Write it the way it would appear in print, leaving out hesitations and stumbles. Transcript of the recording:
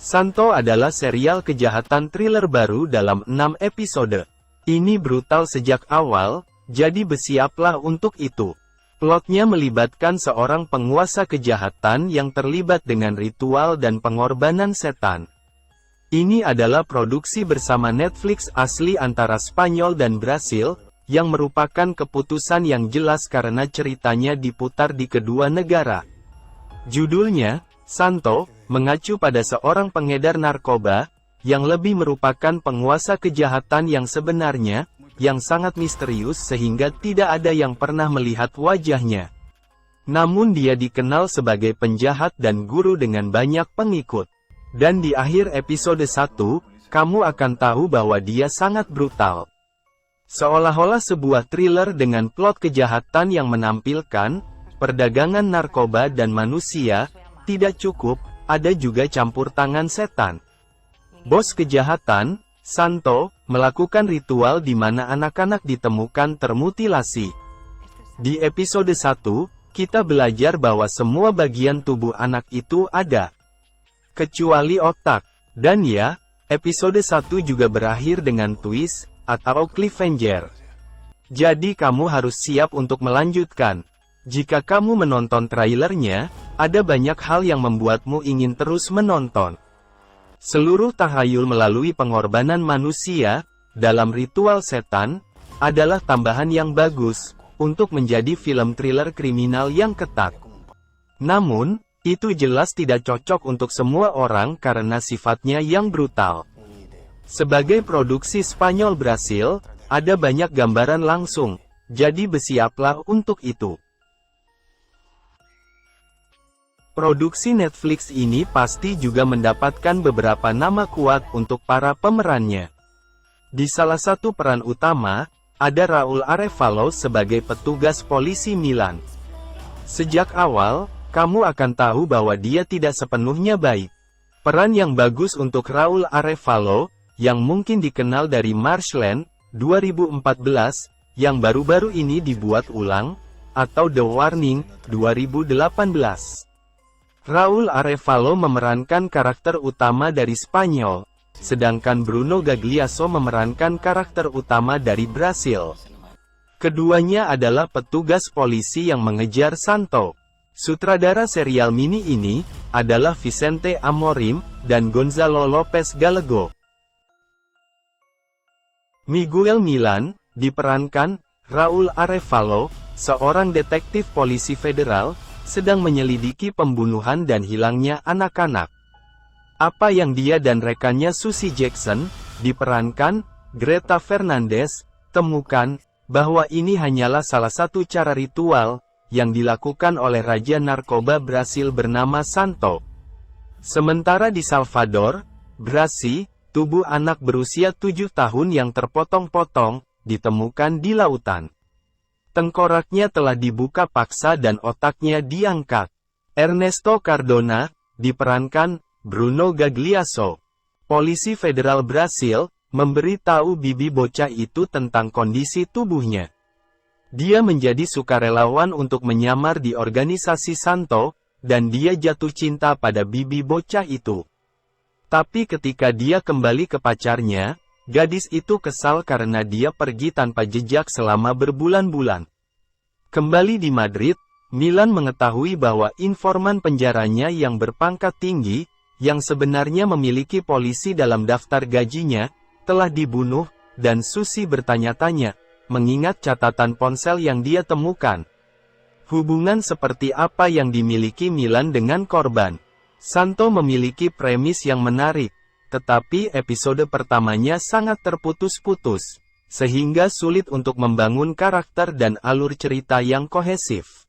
Santo adalah serial kejahatan thriller baru dalam 6 episode. Ini brutal sejak awal, jadi bersiaplah untuk itu. Plotnya melibatkan seorang penguasa kejahatan yang terlibat dengan ritual dan pengorbanan setan. Ini adalah produksi bersama Netflix asli antara Spanyol dan Brasil, yang merupakan keputusan yang jelas karena ceritanya diputar di kedua negara. Judulnya, Santo, mengacu pada seorang pengedar narkoba, yang lebih merupakan penguasa kejahatan yang sebenarnya, yang sangat misterius sehingga tidak ada yang pernah melihat wajahnya. Namun dia dikenal sebagai penjahat dan guru dengan banyak pengikut. Dan di akhir episode 1, kamu akan tahu bahwa dia sangat brutal. Seolah-olah sebuah thriller dengan plot kejahatan yang menampilkan perdagangan narkoba dan manusia. Tidak cukup, ada juga campur tangan setan. Bos kejahatan, Santo, melakukan ritual di mana anak-anak ditemukan termutilasi. Di episode 1, kita belajar bahwa semua bagian tubuh anak itu ada, kecuali otak. Dan ya, episode 1 juga berakhir dengan twist, atau cliffhanger. Jadi kamu harus siap untuk melanjutkan. Jika kamu menonton trailernya, ada banyak hal yang membuatmu ingin terus menonton. Seluruh tahayul melalui pengorbanan manusia, dalam ritual setan, adalah tambahan yang bagus, untuk menjadi film thriller kriminal yang ketat. Namun, itu jelas tidak cocok untuk semua orang karena sifatnya yang brutal. Sebagai produksi Spanyol-Brasil, ada banyak gambaran langsung, jadi bersiaplah untuk itu. Produksi Netflix ini pasti juga mendapatkan beberapa nama kuat untuk para pemerannya. Di salah satu peran utama, ada Raúl Arevalo sebagai petugas polisi Milan. Sejak awal, kamu akan tahu bahwa dia tidak sepenuhnya baik. Peran yang bagus untuk Raúl Arevalo, yang mungkin dikenal dari Marshland, 2014, yang baru-baru ini dibuat ulang, atau The Warning, 2018. Raúl Arevalo memerankan karakter utama dari Spanyol, sedangkan Bruno Gagliasso memerankan karakter utama dari Brasil. Keduanya adalah petugas polisi yang mengejar Santo. Sutradara serial mini ini adalah Vicente Amorim dan Gonzalo Lopez Gallego. Miguel Milan diperankan Raúl Arevalo, seorang detektif polisi federal, sedang menyelidiki pembunuhan dan hilangnya anak-anak. Apa yang dia dan rekannya Susie Jackson, diperankan Greta Fernandez, temukan, bahwa ini hanyalah salah satu cara ritual, yang dilakukan oleh Raja Narkoba Brasil bernama Santo. Sementara di Salvador, Brasil, tubuh anak berusia 7 tahun yang terpotong-potong, ditemukan di lautan. Tengkoraknya telah dibuka paksa dan otaknya diangkat. Ernesto Cardona, diperankan Bruno Gagliasso. Polisi federal Brasil, memberi tahu bibi bocah itu tentang kondisi tubuhnya. Dia menjadi sukarelawan untuk menyamar di organisasi Santo, dan dia jatuh cinta pada bibi bocah itu. Tapi ketika dia kembali ke pacarnya, gadis itu kesal karena dia pergi tanpa jejak selama berbulan-bulan. Kembali di Madrid, Milan mengetahui bahwa informan penjaranya yang berpangkat tinggi, yang sebenarnya memiliki polisi dalam daftar gajinya, telah dibunuh, dan Susie bertanya-tanya, mengingat catatan ponsel yang dia temukan. Hubungan seperti apa yang dimiliki Milan dengan korban? Santo memiliki premis yang menarik, tetapi episode pertamanya sangat terputus-putus, sehingga sulit untuk membangun karakter dan alur cerita yang kohesif.